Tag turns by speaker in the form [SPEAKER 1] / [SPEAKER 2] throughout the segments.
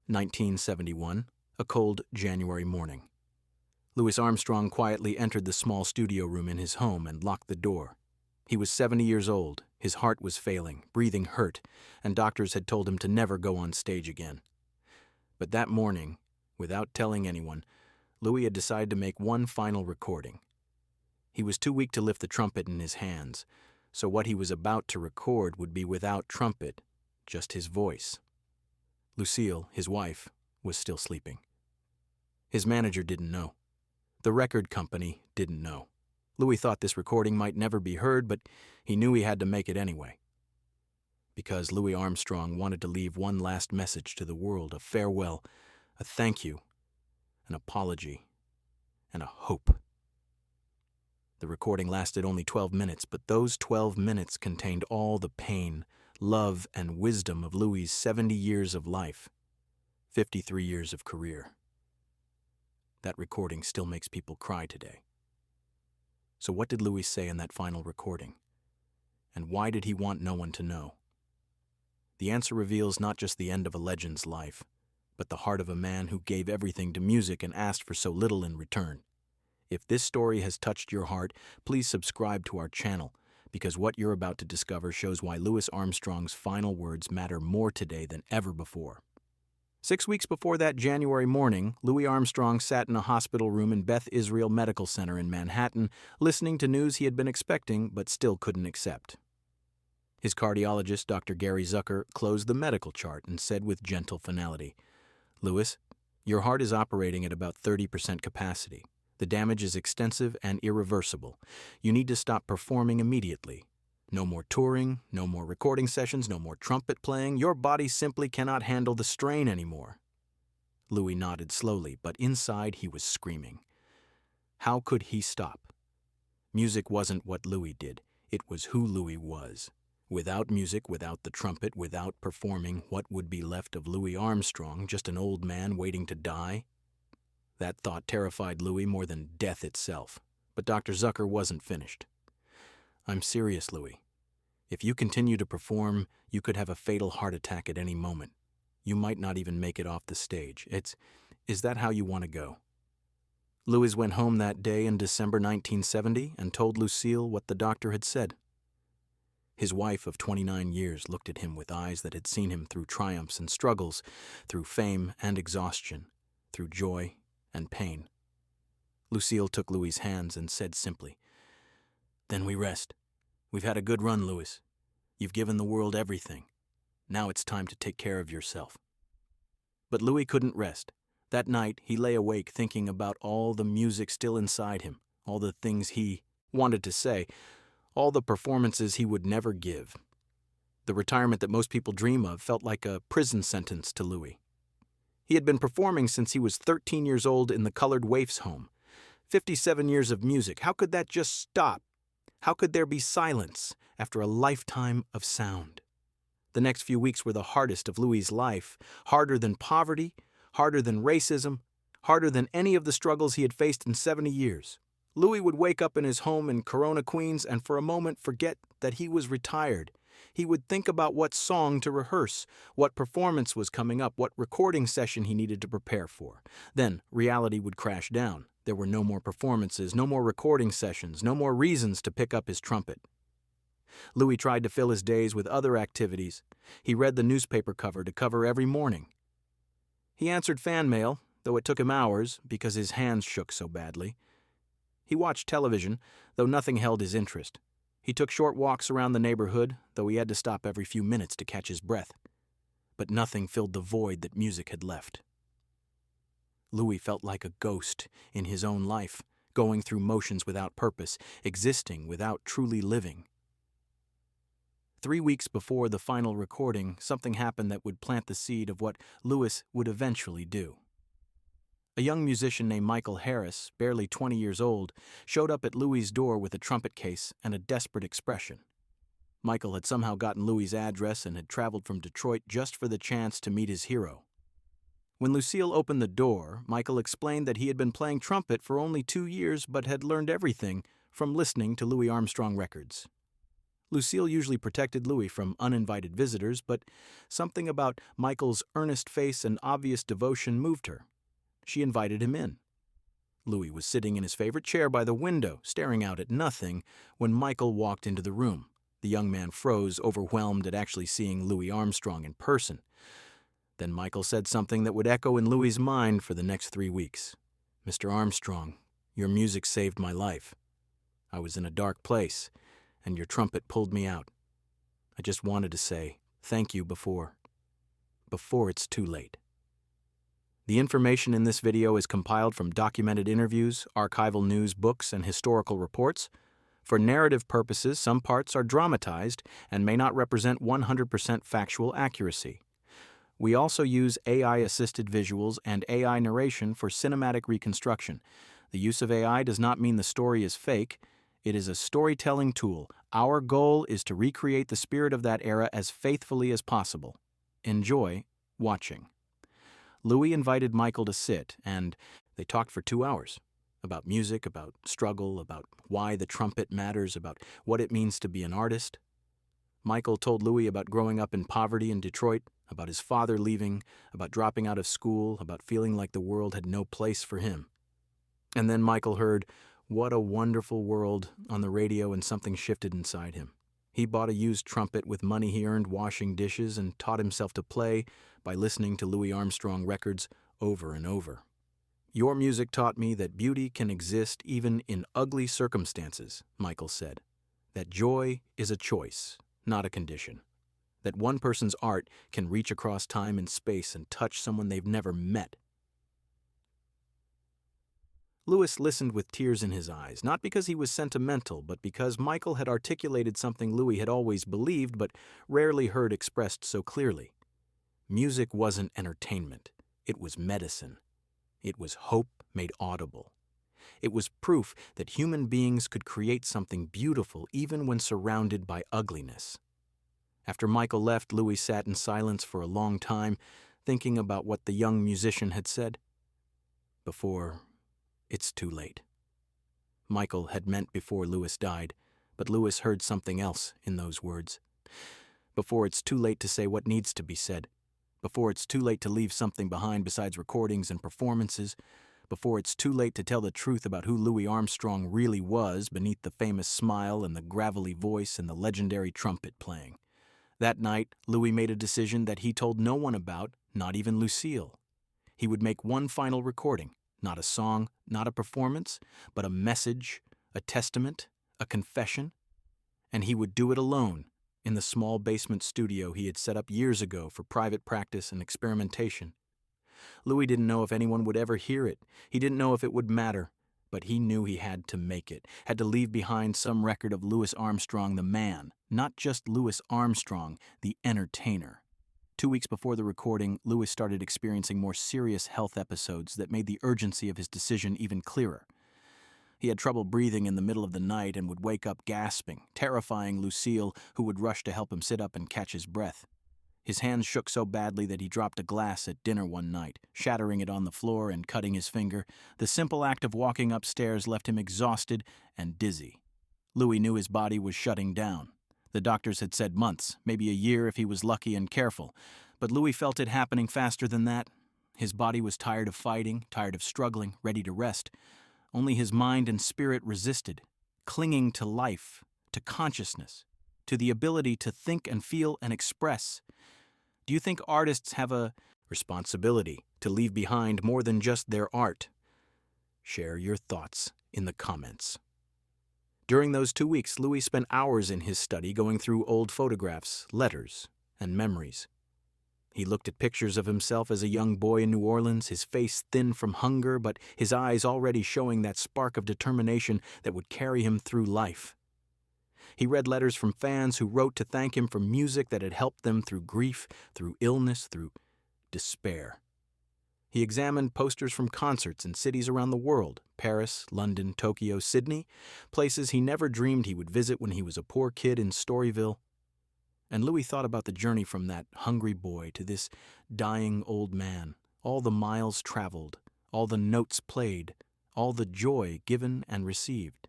[SPEAKER 1] 1971, a cold January morning. Louis Armstrong quietly entered the small studio room in his home and locked the door. He was 70 years old, his heart was failing, breathing hurt, and doctors had told him to never go on stage again. But that morning, without telling anyone, Louis had decided to make one final recording. He was too weak to lift the trumpet in his hands, so what he was about to record would be without trumpet, just his voice. Lucille, his wife, was still sleeping. His manager didn't know. The record company didn't know. Louis thought this recording might never be heard, but he knew he had to make it anyway. Because Louis Armstrong wanted to leave one last message to the world, a farewell, a thank you, an apology, and a hope. The recording lasted only 12 minutes, but those 12 minutes contained all the pain, love, and wisdom of Louis's 70 years of life, 53 years of career. That recording still makes people cry today. So what did Louis say in that final recording? And why did he want no one to know? The answer reveals not just the end of a legend's life, but the heart of a man who gave everything to music and asked for so little in return. If this story has touched your heart, please subscribe to our channel, because what you're about to discover shows why Louis Armstrong's final words matter more today than ever before. 6 weeks before that January morning, Louis Armstrong sat in a hospital room in Beth Israel Medical Center in Manhattan, listening to news he had been expecting but still couldn't accept. His cardiologist, Dr. Gary Zucker, closed the medical chart and said with gentle finality, "Louis, your heart is operating at about 30% capacity. The damage is extensive and irreversible. You need to stop performing immediately. No more touring, no more recording sessions, no more trumpet playing. Your body simply cannot handle the strain anymore." Louis nodded slowly, but inside he was screaming. How could he stop? Music wasn't what Louis did. It was who Louis was. Without music, without the trumpet, without performing, what would be left of Louis Armstrong, just an old man waiting to die? That thought terrified Louis more than death itself. But Dr. Zucker wasn't finished. "I'm serious, Louis. If you continue to perform, you could have a fatal heart attack at any moment. You might not even make it off the stage. Is that how you want to go?" Louis went home that day in December 1970 and told Lucille what the doctor had said. His wife of 29 years looked at him with eyes that had seen him through triumphs and struggles, through fame and exhaustion, through joy and pain. Lucille took Louis's hands and said simply, "Then we rest. We've had a good run, Louis. You've given the world everything. Now it's time to take care of yourself." But Louis couldn't rest. That night, he lay awake thinking about all the music still inside him, all the things he wanted to say, all the performances he would never give. The retirement that most people dream of felt like a prison sentence to Louis. He had been performing since he was 13 years old in the Colored Waifs home. 57 years of music. How could that just stop? How could there be silence after a lifetime of sound? The next few weeks were the hardest of Louis's life, harder than poverty, harder than racism, harder than any of the struggles he had faced in 70 years. Louis would wake up in his home in Corona, Queens, and for a moment forget that he was retired. He would think about what song to rehearse, what performance was coming up, what recording session he needed to prepare for. Then reality would crash down. There were no more performances, no more recording sessions, no more reasons to pick up his trumpet. Louis tried to fill his days with other activities. He read the newspaper cover to cover every morning. He answered fan mail, though it took him hours because his hands shook so badly. He watched television, though nothing held his interest. He took short walks around the neighborhood, though he had to stop every few minutes to catch his breath. But nothing filled the void that music had left. Louis felt like a ghost in his own life, going through motions without purpose, existing without truly living. 3 weeks before the final recording, something happened that would plant the seed of what Louis would eventually do. A young musician named Michael Harris, barely 20 years old, showed up at Louis's door with a trumpet case and a desperate expression. Michael had somehow gotten Louis's address and had traveled from Detroit just for the chance to meet his hero. When Lucille opened the door, Michael explained that he had been playing trumpet for only 2 years but had learned everything from listening to Louis Armstrong records. Lucille usually protected Louis from uninvited visitors, but something about Michael's earnest face and obvious devotion moved her. She invited him in. Louis was sitting in his favorite chair by the window, staring out at nothing, when Michael walked into the room. The young man froze, overwhelmed at actually seeing Louis Armstrong in person. Then Michael said something that would echo in Louis's mind for the next 3 weeks. "Mr. Armstrong, your music saved my life. I was in a dark place, and your trumpet pulled me out. I just wanted to say thank you before it's too late." The information in this video is compiled from documented interviews, archival news, books, and historical reports. For narrative purposes, some parts are dramatized and may not represent 100% factual accuracy. We also use AI-assisted visuals and AI narration for cinematic reconstruction. The use of AI does not mean the story is fake. It is a storytelling tool. Our goal is to recreate the spirit of that era as faithfully as possible. Enjoy watching. Louis invited Michael to sit, and they talked for 2 hours. About music, about struggle, about why the trumpet matters, about what it means to be an artist. Michael told Louis about growing up in poverty in Detroit, about his father leaving, about dropping out of school, about feeling like the world had no place for him. And then Michael heard, "What a wonderful world," on the radio, and something shifted inside him. He bought a used trumpet with money he earned washing dishes and taught himself to play by listening to Louis Armstrong records over and over. "Your music taught me that beauty can exist even in ugly circumstances," Michael said. "That joy is a choice, not a condition. That one person's art can reach across time and space and touch someone they've never met." Louis listened with tears in his eyes, not because he was sentimental, but because Michael had articulated something Louis had always believed but rarely heard expressed so clearly. Music wasn't entertainment. It was medicine. It was hope made audible. It was proof that human beings could create something beautiful even when surrounded by ugliness. After Michael left, Louis sat in silence for a long time, thinking about what the young musician had said. "Before it's too late." Michael had meant before Louis died, but Louis heard something else in those words. Before it's too late to say what needs to be said. Before it's too late to leave something behind besides recordings and performances. Before it's too late to tell the truth about who Louis Armstrong really was beneath the famous smile and the gravelly voice and the legendary trumpet playing. That night, Louis made a decision that he told no one about, not even Lucille. He would make one final recording, not a song, not a performance, but a message, a testament, a confession. And he would do it alone, in the small basement studio he had set up years ago for private practice and experimentation. Louis didn't know if anyone would ever hear it. He didn't know if it would matter. But he knew he had to make it, had to leave behind some record of Louis Armstrong the man, not just Louis Armstrong, the entertainer. 2 weeks before the recording, Louis started experiencing more serious health episodes that made the urgency of his decision even clearer. He had trouble breathing in the middle of the night and would wake up gasping, terrifying Lucille, who would rush to help him sit up and catch his breath. His hands shook so badly that he dropped a glass at dinner one night, shattering it on the floor and cutting his finger. The simple act of walking upstairs left him exhausted and dizzy. Louis knew his body was shutting down. The doctors had said months, maybe a year if he was lucky and careful. But Louis felt it happening faster than that. His body was tired of fighting, tired of struggling, ready to rest. Only his mind and spirit resisted, clinging to life, to consciousness, to the ability to think and feel and express. Do you think artists have a responsibility to leave behind more than just their art? Share your thoughts in the comments. During those 2 weeks, Louis spent hours in his study going through old photographs, letters, and memories. He looked at pictures of himself as a young boy in New Orleans, his face thin from hunger, but his eyes already showing that spark of determination that would carry him through life. He read letters from fans who wrote to thank him for music that had helped them through grief, through illness, through despair. He examined posters from concerts in cities around the world, Paris, London, Tokyo, Sydney, places he never dreamed he would visit when he was a poor kid in Storyville. And Louis thought about the journey from that hungry boy to this dying old man, all the miles traveled, all the notes played, all the joy given and received.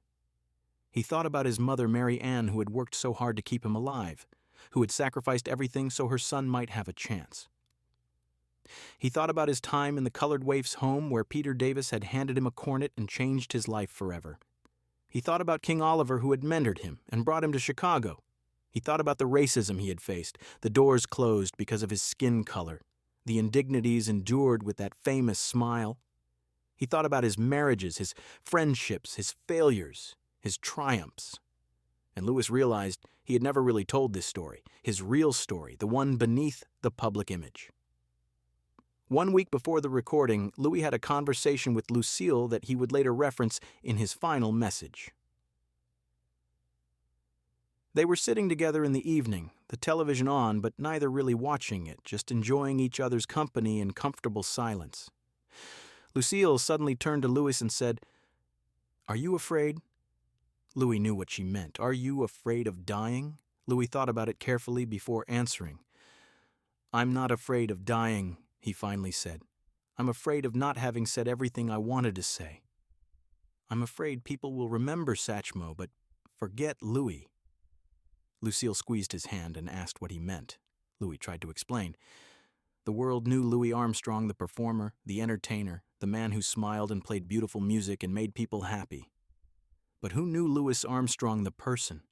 [SPEAKER 1] He thought about his mother, Mary Ann, who had worked so hard to keep him alive, who had sacrificed everything so her son might have a chance. He thought about his time in the colored waif's home where Peter Davis had handed him a cornet and changed his life forever. He thought about King Oliver, who had mentored him and brought him to Chicago. He thought about the racism he had faced, the doors closed because of his skin color, the indignities endured with that famous smile. He thought about his marriages, his friendships, his failures, his triumphs. And Lewis realized he had never really told this story, his real story, the one beneath the public image. 1 week before the recording, Louis had a conversation with Lucille that he would later reference in his final message. They were sitting together in the evening, the television on, but neither really watching it, just enjoying each other's company in comfortable silence. Lucille suddenly turned to Louis and said, "Are you afraid?" Louis knew what she meant. "Are you afraid of dying?" Louis thought about it carefully before answering. "I'm not afraid of dying," he finally said. "I'm afraid of not having said everything I wanted to say. I'm afraid people will remember Satchmo, but forget Louis." Lucille squeezed his hand and asked what he meant. Louis tried to explain. The world knew Louis Armstrong, the performer, the entertainer, the man who smiled and played beautiful music and made people happy. But who knew Louis Armstrong, the person?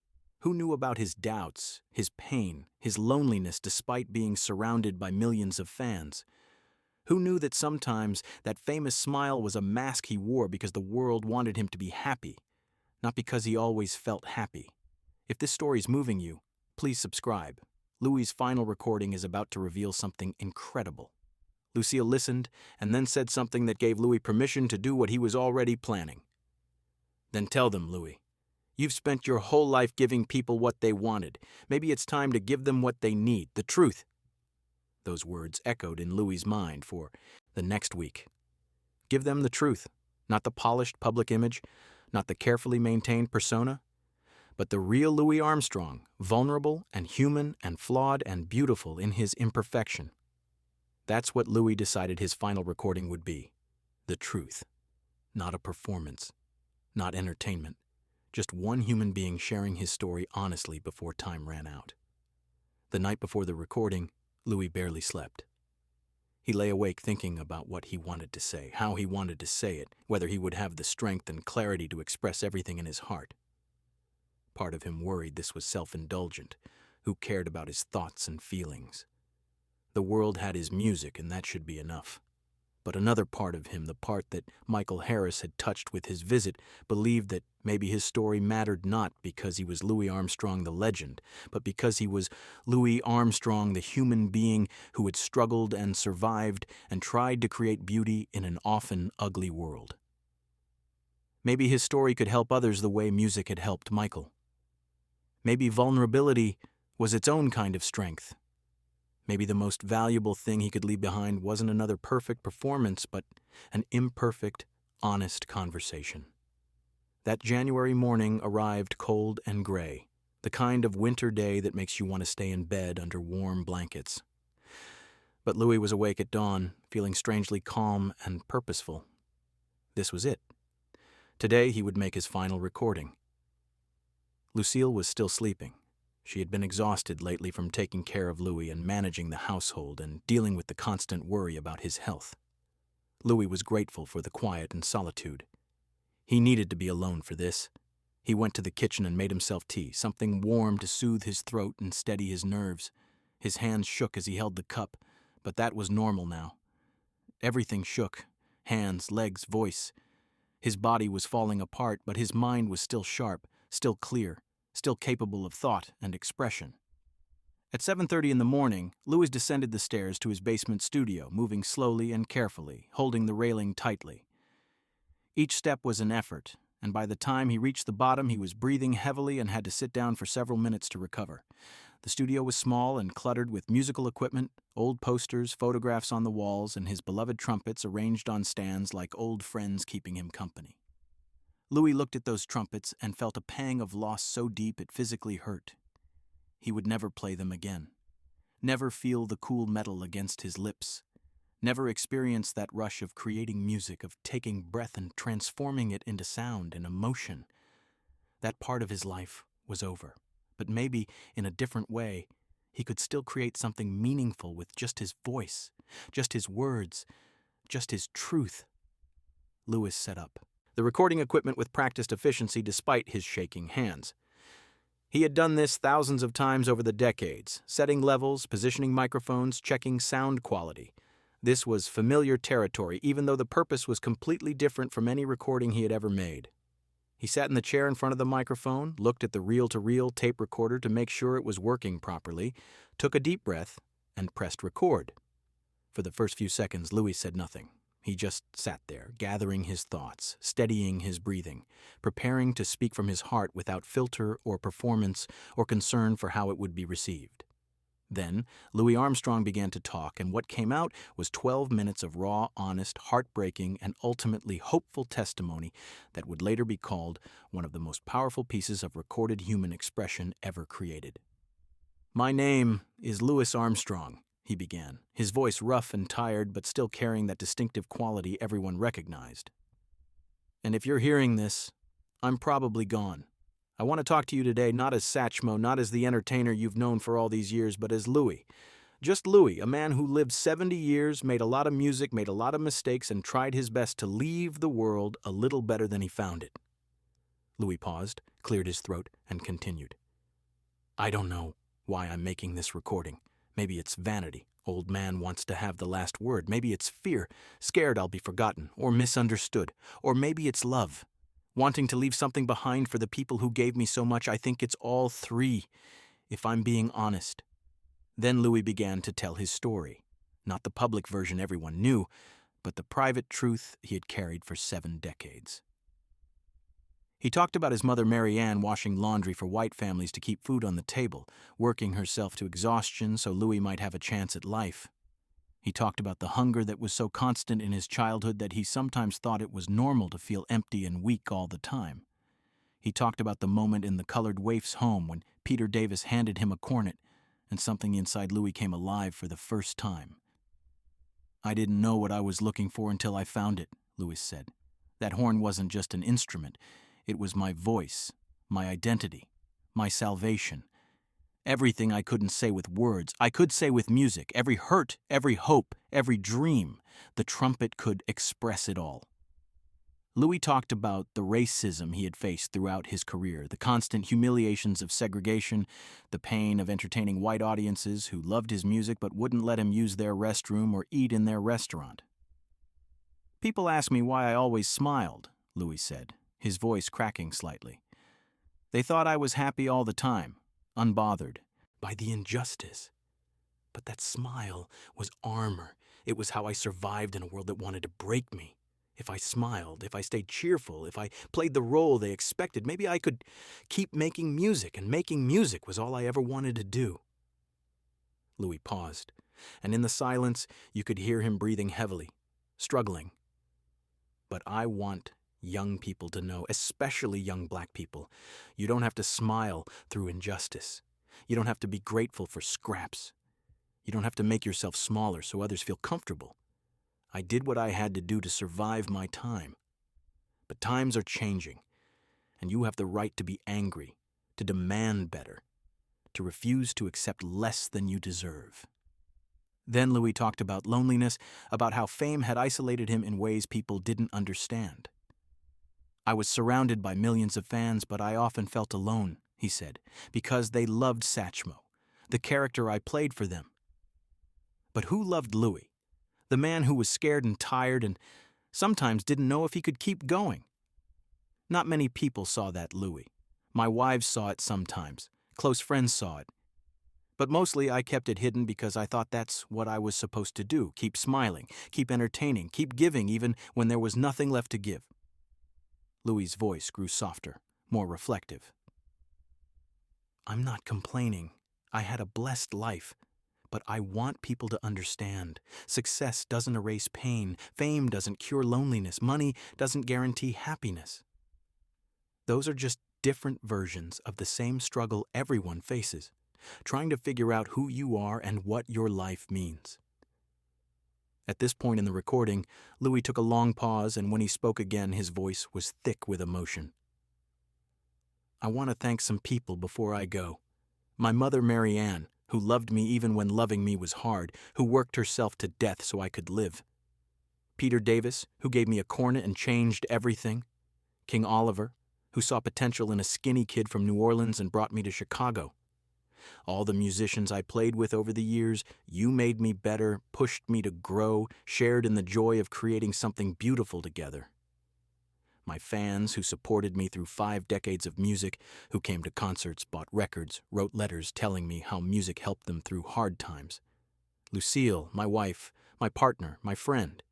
[SPEAKER 1] Who knew about his doubts, his pain, his loneliness despite being surrounded by millions of fans? Who knew that sometimes that famous smile was a mask he wore because the world wanted him to be happy, not because he always felt happy? If this story's moving you, please subscribe. Louis's final recording is about to reveal something incredible. Lucille listened and then said something that gave Louis permission to do what he was already planning. "Then tell them, Louis. You've spent your whole life giving people what they wanted. Maybe it's time to give them what they need, the truth." Those words echoed in Louis's mind for the next week. Give them the truth, not the polished public image, not the carefully maintained persona, but the real Louis Armstrong, vulnerable and human and flawed and beautiful in his imperfection. That's what Louis decided his final recording would be. The truth. Not a performance. Not entertainment. Just one human being sharing his story honestly before time ran out. The night before the recording, Louis barely slept. He lay awake thinking about what he wanted to say, how he wanted to say it, whether he would have the strength and clarity to express everything in his heart. Part of him worried this was self-indulgent. Who cared about his thoughts and feelings? The world had his music, and that should be enough. But another part of him, the part that Michael Harris had touched with his visit, believed that maybe his story mattered not because he was Louis Armstrong the legend, but because he was Louis Armstrong the human being who had struggled and survived and tried to create beauty in an often ugly world. Maybe his story could help others the way music had helped Michael. Maybe vulnerability was its own kind of strength. Maybe the most valuable thing he could leave behind wasn't another perfect performance, but an imperfect, honest conversation. That January morning arrived cold and gray, the kind of winter day that makes you want to stay in bed under warm blankets. But Louis was awake at dawn, feeling strangely calm and purposeful. This was it. Today he would make his final recording. Lucille was still sleeping. She had been exhausted lately from taking care of Louis and managing the household and dealing with the constant worry about his health. Louis was grateful for the quiet and solitude. He needed to be alone for this. He went to the kitchen and made himself tea, something warm to soothe his throat and steady his nerves. His hands shook as he held the cup, but that was normal now. Everything shook. Hands, legs, voice. His body was falling apart, but his mind was still sharp, still clear, still capable of thought and expression. At 7:30 in the morning, Louis descended the stairs to his basement studio, moving slowly and carefully, holding the railing tightly. Each step was an effort, and by the time he reached the bottom, he was breathing heavily and had to sit down for several minutes to recover. The studio was small and cluttered with musical equipment, old posters, photographs on the walls, and his beloved trumpets arranged on stands like old friends keeping him company. Louis looked at those trumpets and felt a pang of loss so deep it physically hurt. He would never play them again. Never feel the cool metal against his lips. Never experience that rush of creating music, of taking breath and transforming it into sound and emotion. That part of his life was over. But maybe, in a different way, he could still create something meaningful with just his voice, just his words, just his truth. Lewis set up the recording equipment with practiced efficiency despite his shaking hands. He had done this thousands of times over the decades, setting levels, positioning microphones, checking sound quality. This was familiar territory, even though the purpose was completely different from any recording he had ever made. He sat in the chair in front of the microphone, looked at the reel-to-reel tape recorder to make sure it was working properly, took a deep breath, and pressed record. For the first few seconds, Louis said nothing. He just sat there, gathering his thoughts, steadying his breathing, preparing to speak from his heart without filter or performance or concern for how it would be received. Then, Louis Armstrong began to talk, and what came out was 12 minutes of raw, honest, heartbreaking, and ultimately hopeful testimony that would later be called one of the most powerful pieces of recorded human expression ever created. "My name is Louis Armstrong," he began, his voice rough and tired but still carrying that distinctive quality everyone recognized. "And if you're hearing this, I'm probably gone. I want to talk to you today not as Satchmo, not as the entertainer you've known for all these years, but as Louis. Just Louis, a man who lived 70 years, made a lot of music, made a lot of mistakes, and tried his best to leave the world a little better than he found it." Louis paused, cleared his throat, and continued. "I don't know why I'm making this recording. Maybe it's vanity. Old man wants to have the last word. Maybe it's fear, scared I'll be forgotten or misunderstood. Or maybe it's love, wanting to leave something behind for the people who gave me so much. I think it's all three, if I'm being honest." Then Louis began to tell his story. Not the public version everyone knew, but the private truth he had carried for 7 decades. He talked about his mother Mary Ann washing laundry for white families to keep food on the table, working herself to exhaustion so Louis might have a chance at life. He talked about the hunger that was so constant in his childhood that he sometimes thought it was normal to feel empty and weak all the time. He talked about the moment in the colored waif's home when Peter Davis handed him a cornet, and something inside Louis came alive for the first time. "I didn't know what I was looking for until I found it," Louis said. "That horn wasn't just an instrument. It was my voice, my identity, my salvation. Everything I couldn't say with words, I could say with music. Every hurt, every hope, every dream. The trumpet could express it all." Louis talked about the racism he had faced throughout his career, the constant humiliations of segregation, the pain of entertaining white audiences who loved his music but wouldn't let him use their restroom or eat in their restaurant. "People ask me why I always smiled," Louis said, his voice cracking slightly. "They thought I was happy all the time, unbothered by the injustice. But that smile was armor. It was how I survived in a world that wanted to break me. If I smiled, if I stayed cheerful, if I played the role they expected, maybe I could keep making music, and making music was all I ever wanted to do." Louis paused, and in the silence you could hear him breathing heavily, struggling. "But I want young people to know, especially young black people, you don't have to smile through injustice. You don't have to be grateful for scraps. You don't have to make yourself smaller so others feel comfortable. I did what I had to do to survive my time. But times are changing, and you have the right to be angry, to demand better, to refuse to accept less than you deserve." Then Louis talked about loneliness, about how fame had isolated him in ways people didn't understand. "I was surrounded by millions of fans, but I often felt alone," he said, "because they loved Satchmo, the character I played for them. But who loved Louis? The man who was scared and tired and sometimes didn't know if he could keep going. Not many people saw that Louis. My wives saw it sometimes. Close friends saw it. But mostly I kept it hidden because I thought that's what I was supposed to do, keep smiling, keep entertaining, keep giving even when there was nothing left to give." Louis's voice grew softer, more reflective. "I'm not complaining. I had a blessed life. But I want people to understand. Success doesn't erase pain. Fame doesn't cure loneliness. Money doesn't guarantee happiness. Those are just different versions of the same struggle everyone faces, trying to figure out who you are and what your life means." At this point in the recording, Louis took a long pause, and when he spoke again, his voice was thick with emotion. I want to thank some people before I go. My mother, Mary Ann, who loved me even when loving me was hard, who worked herself to death so I could live. Peter Davis, who gave me a cornet and changed everything. King Oliver, who saw potential in a skinny kid from New Orleans and brought me to Chicago. All the musicians I played with over the years, you made me better, pushed me to grow, shared in the joy of creating something beautiful together. My fans who supported me through 5 decades of music, who came to concerts, bought records, wrote letters telling me how music helped them through hard times. Lucille, my wife, my partner, my friend.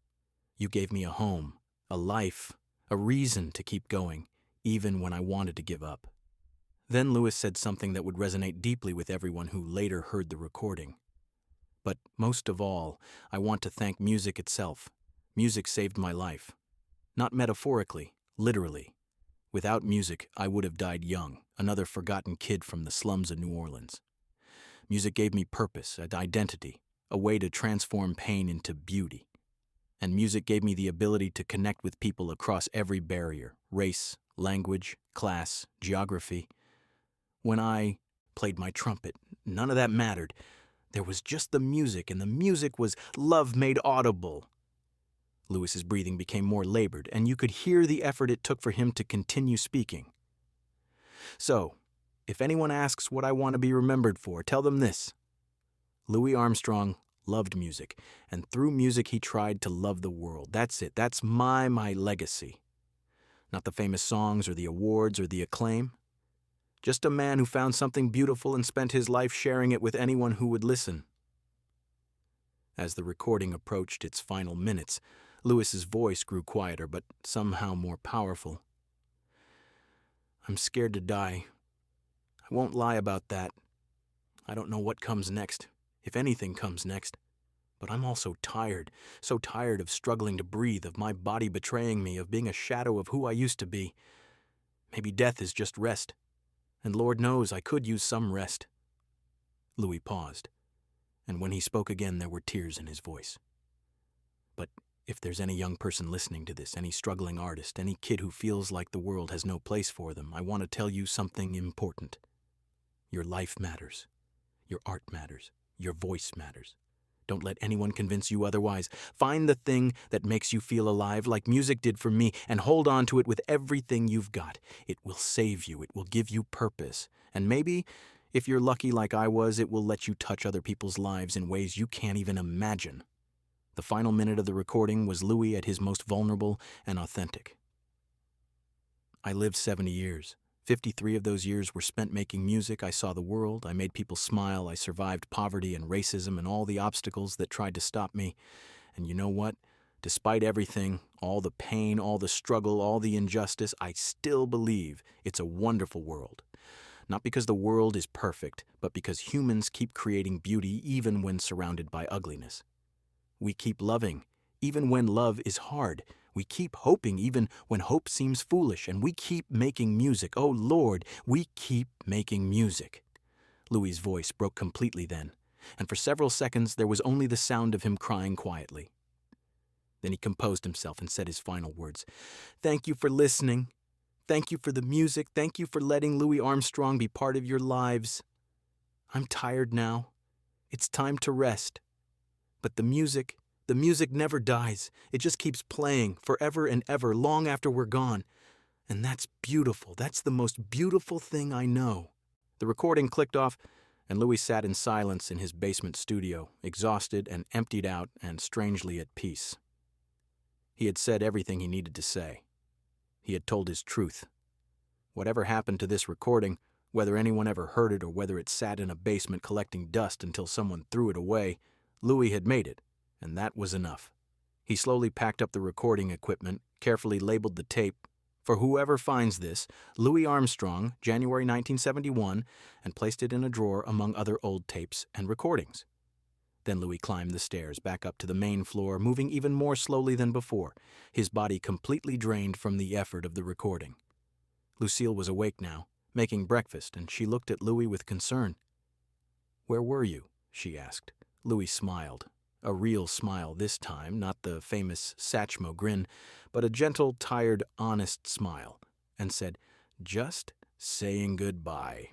[SPEAKER 1] You gave me a home, a life, a reason to keep going, even when I wanted to give up. Then Louis said something that would resonate deeply with everyone who later heard the recording. But most of all, I want to thank music itself. Music saved my life. Not metaphorically, literally. Without music, I would have died young, another forgotten kid from the slums of New Orleans. Music gave me purpose, an identity, a way to transform pain into beauty. And music gave me the ability to connect with people across every barrier, race, language, class, geography. When I played my trumpet, none of that mattered. There was just the music, and the music was love made audible. Louis's breathing became more labored, and you could hear the effort it took for him to continue speaking. So, if anyone asks what I want to be remembered for, tell them this. Louis Armstrong loved music, and through music he tried to love the world. That's it. That's my legacy. Not the famous songs or the awards or the acclaim. Just a man who found something beautiful and spent his life sharing it with anyone who would listen. As the recording approached its final minutes, Louis's voice grew quieter, but somehow more powerful. I'm scared to die. I won't lie about that. I don't know what comes next, if anything comes next. But I'm also tired, so tired of struggling to breathe, of my body betraying me, of being a shadow of who I used to be. Maybe death is just rest, and Lord knows I could use some rest. Louis paused, and when he spoke again there were tears in his voice. But if there's any young person listening to this, any struggling artist, any kid who feels like the world has no place for them, I want to tell you something important. Your life matters. Your art matters. Your voice matters. Don't let anyone convince you otherwise. Find the thing that makes you feel alive, like music did for me, and hold on to it with everything you've got. It will save you. It will give you purpose. And maybe, if you're lucky like I was, it will let you touch other people's lives in ways you can't even imagine. The final minute of the recording was Louis at his most vulnerable and authentic. I lived 70 years. 53 of those years were spent making music. I saw the world. I made people smile. I survived poverty and racism and all the obstacles that tried to stop me. And you know what? Despite everything, all the pain, all the struggle, all the injustice, I still believe it's a wonderful world. Not because the world is perfect, but because humans keep creating beauty even when surrounded by ugliness. We keep loving, even when love is hard. We keep hoping, even when hope seems foolish. And we keep making music. Oh, Lord, we keep making music. Louis's voice broke completely then, and for several seconds there was only the sound of him crying quietly. Then he composed himself and said his final words. Thank you for listening. Thank you for the music. Thank you for letting Louis Armstrong be part of your lives. I'm tired now. It's time to rest. But the music never dies. It just keeps playing forever and ever, long after we're gone. And that's beautiful. That's the most beautiful thing I know. The recording clicked off, and Louis sat in silence in his basement studio, exhausted and emptied out and strangely at peace. He had said everything he needed to say. He had told his truth. Whatever happened to this recording, whether anyone ever heard it or whether it sat in a basement collecting dust until someone threw it away, Louis had made it, and that was enough. He slowly packed up the recording equipment, carefully labeled the tape, for whoever finds this, Louis Armstrong, January 1971, and placed it in a drawer among other old tapes and recordings. Then Louis climbed the stairs back up to the main floor, moving even more slowly than before, his body completely drained from the effort of the recording. Lucille was awake now, making breakfast, and she looked at Louis with concern. "Where were you?" she asked. Louis smiled. A real smile this time, not the famous Satchmo grin, but a gentle, tired, honest smile, and said, "Just saying goodbye.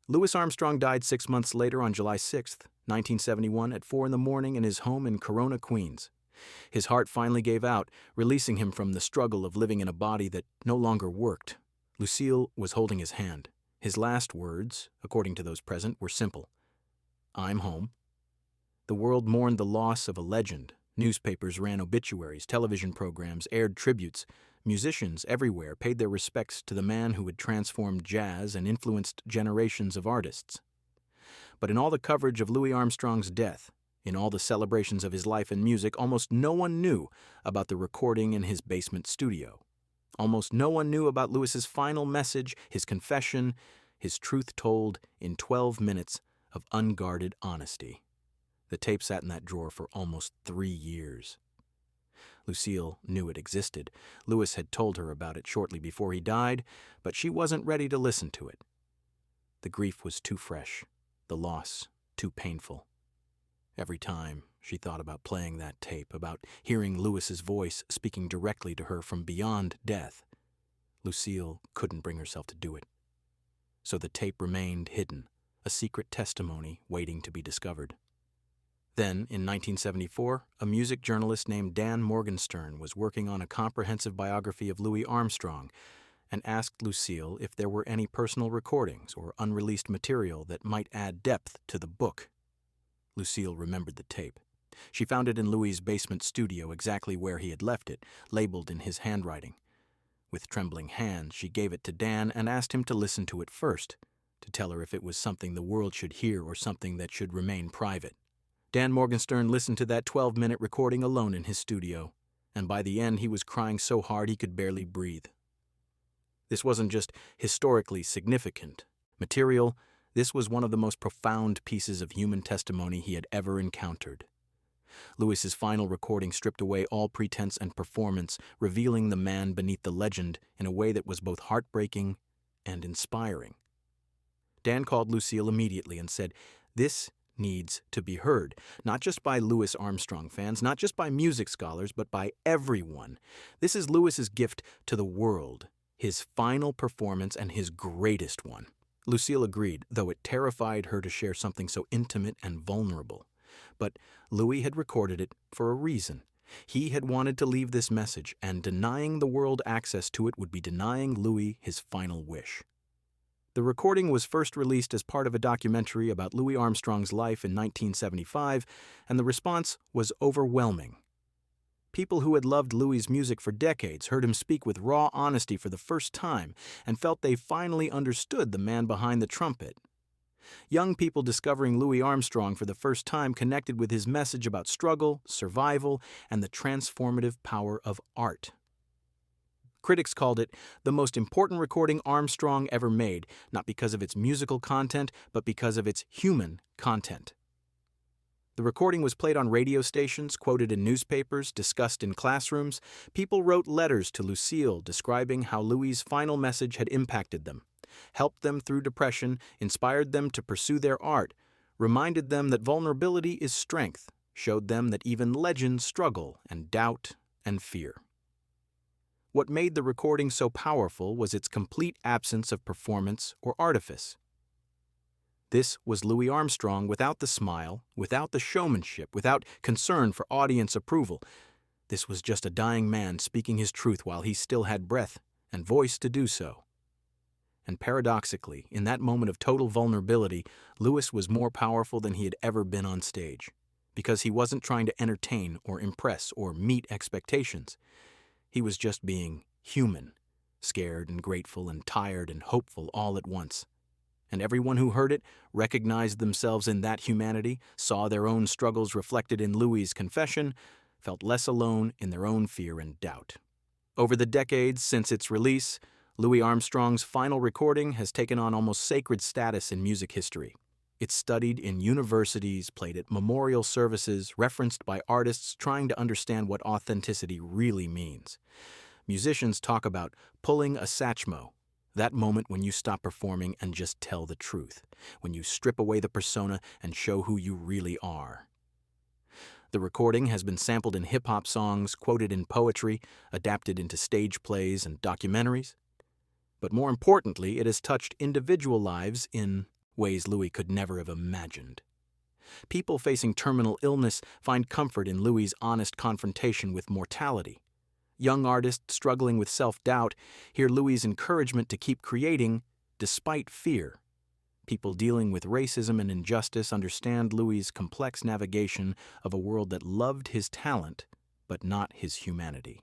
[SPEAKER 1] Louis Armstrong died 6 months later on July 6, 1971, at 4 in the morning in his home in Corona, Queens. His heart finally gave out, releasing him from the struggle of living in a body that no longer worked. Lucille was holding his hand. His last words, according to those present, were simple. "I'm home." The world mourned the loss of a legend. Newspapers ran obituaries, television programs aired tributes. Musicians everywhere paid their respects to the man who had transformed jazz and influenced generations of artists. But in all the coverage of Louis Armstrong's death, in all the celebrations of his life and music, almost no one knew about the recording in his basement studio. Almost no one knew about Louis's final message, his confession, his truth told in 12 minutes of unguarded honesty. The tape sat in that drawer for almost 3 years. Lucille knew it existed. Louis had told her about it shortly before he died, but she wasn't ready to listen to it. The grief was too fresh, the loss too painful. Every time she thought about playing that tape, about hearing Louis's voice speaking directly to her from beyond death, Lucille couldn't bring herself to do it. So the tape remained hidden, a secret testimony waiting to be discovered. Then, in 1974, a music journalist named Dan Morgenstern was working on a comprehensive biography of Louis Armstrong and asked Lucille if there were any personal recordings or unreleased material that might add depth to the book. Lucille remembered the tape. She found it in Louis's basement studio exactly where he had left it, labeled in his handwriting. With trembling hands, she gave it to Dan and asked him to listen to it first, to tell her if it was something the world should hear or something that should remain private. Dan Morgenstern listened to that 12-minute recording alone in his studio, and by the end he was crying so hard he could barely breathe. This wasn't just historically significant material, this was one of the most profound pieces of human testimony he had ever encountered. Louis's final recording stripped away all pretense and performance, revealing the man beneath the legend in a way that was both heartbreaking and inspiring. Dan called Lucille immediately and said, "This needs to be heard, not just by Louis Armstrong fans, not just by music scholars, but by everyone. This is Louis's gift to the world, his final performance and his greatest one." Lucille agreed, though it terrified her to share something so intimate and vulnerable. But Louis had recorded it for a reason. He had wanted to leave this message, and denying the world access to it would be denying Louis his final wish. The recording was first released as part of a documentary about Louis Armstrong's life in 1975, and the response was overwhelming. People who had loved Louis's music for decades heard him speak with raw honesty for the first time and felt they finally understood the man behind the trumpet. Young people discovering Louis Armstrong for the first time connected with his message about struggle, survival, and the transformative power of art. Critics called it the most important recording Armstrong ever made, not because of its musical content, but because of its human content. The recording was played on radio stations, quoted in newspapers, discussed in classrooms. People wrote letters to Lucille describing how Louis's final message had impacted them, helped them through depression, inspired them to pursue their art, reminded them that vulnerability is strength, showed them that even legends struggle and doubt and fear. What made the recording so powerful was its complete absence of performance or artifice. This was Louis Armstrong without the smile, without the showmanship, without concern for audience approval. This was just a dying man speaking his truth while he still had breath and voice to do so. And paradoxically, in that moment of total vulnerability, Louis was more powerful than he had ever been on stage, because he wasn't trying to entertain or impress or meet expectations. He was just being human, scared and grateful and tired and hopeful all at once. And everyone who heard it recognized themselves in that humanity, saw their own struggles reflected in Louis's confession, felt less alone in their own fear and doubt. Over the decades since its release, Louis Armstrong's final recording has taken on almost sacred status in music history. It's studied in universities, played at memorial services, referenced by artists trying to understand what authenticity really means. Musicians talk about pulling a Satchmo, that moment when you stop performing and just tell the truth, when you strip away the persona and show who you really are. The recording has been sampled in hip-hop songs, quoted in poetry, adapted into stage plays and documentaries. But more importantly, it has touched individual lives in ways Louis could never have imagined. People facing terminal illness find comfort in Louis's honest confrontation with mortality. Young artists struggling with self-doubt hear Louis's encouragement to keep creating despite fear. People dealing with racism and injustice understand Louis's complex navigation of a world that loved his talent, but not his humanity.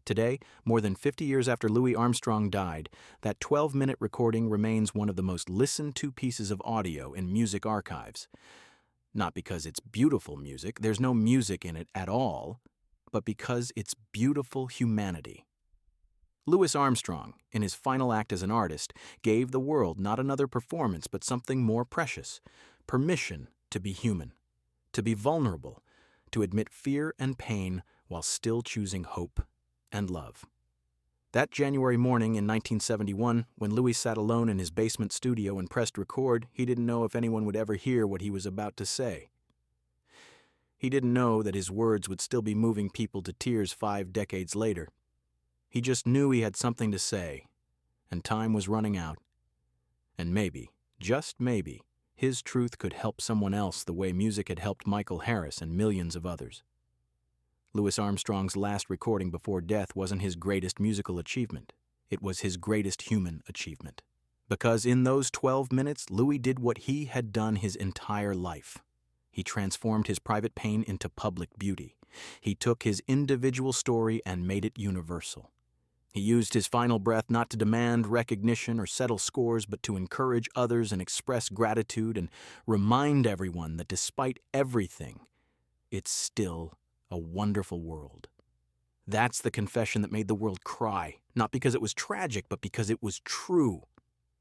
[SPEAKER 1] Today, more than 50 years after Louis Armstrong died, that 12-minute recording remains one of the most listened-to pieces of audio in music archives. Not because it's beautiful music, there's no music in it at all, but because it's beautiful humanity. Louis Armstrong, in his final act as an artist, gave the world not another performance but something more precious: permission to be human, to be vulnerable, to admit fear and pain while still choosing hope and love. That January morning in 1971, when Louis sat alone in his basement studio and pressed record, he didn't know if anyone would ever hear what he was about to say. He didn't know that his words would still be moving people to tears 5 decades later. He just knew he had something to say, and time was running out. And maybe, just maybe, his truth could help someone else the way music had helped Michael Harris and millions of others. Louis Armstrong's last recording before death wasn't his greatest musical achievement. It was his greatest human achievement. Because in those 12 minutes, Louis did what he had done his entire life. He transformed his private pain into public beauty. He took his individual story and made it universal. He used his final breath not to demand recognition or settle scores, but to encourage others and express gratitude and remind everyone that despite everything, it's still a wonderful world. That's the confession that made the world cry, not because it was tragic, but because it was true.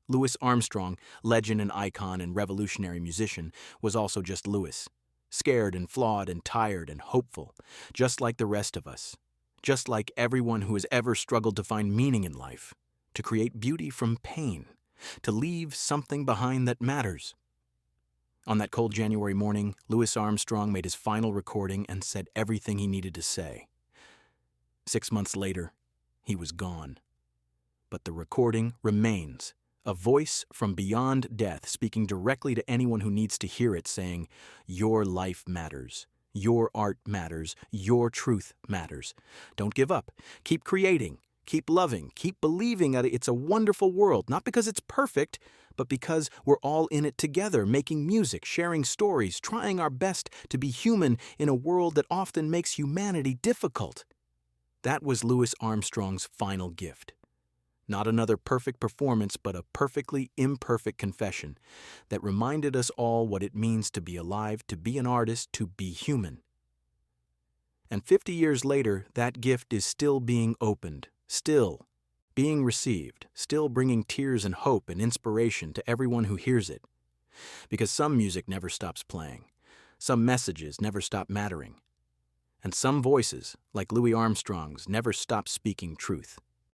[SPEAKER 1] Louis Armstrong, legend and icon and revolutionary musician, was also just Louis, scared and flawed and tired and hopeful, just like the rest of us, just like everyone who has ever struggled to find meaning in life, to create beauty from pain, to leave something behind that matters. On that cold January morning, Louis Armstrong made his final recording and said everything he needed to say. 6 months later, he was gone. But the recording remains, a voice from beyond death speaking directly to anyone who needs to hear it, saying, "Your life matters. Your art matters. Your truth matters. Don't give up. Keep creating. Keep loving. Keep believing that it's a wonderful world, not because it's perfect, but because we're all in it together, making music, sharing stories, trying our best to be human in a world that often makes humanity difficult." That was Louis Armstrong's final gift. Not another perfect performance, but a perfectly imperfect confession that reminded us all what it means to be alive, to be an artist, to be human. And 50 years later, that gift is still being opened, still being received, still bringing tears and hope and inspiration to everyone who hears it. Because some music never stops playing, some messages never stop mattering, and some voices, like Louis Armstrong's, never stop speaking truth.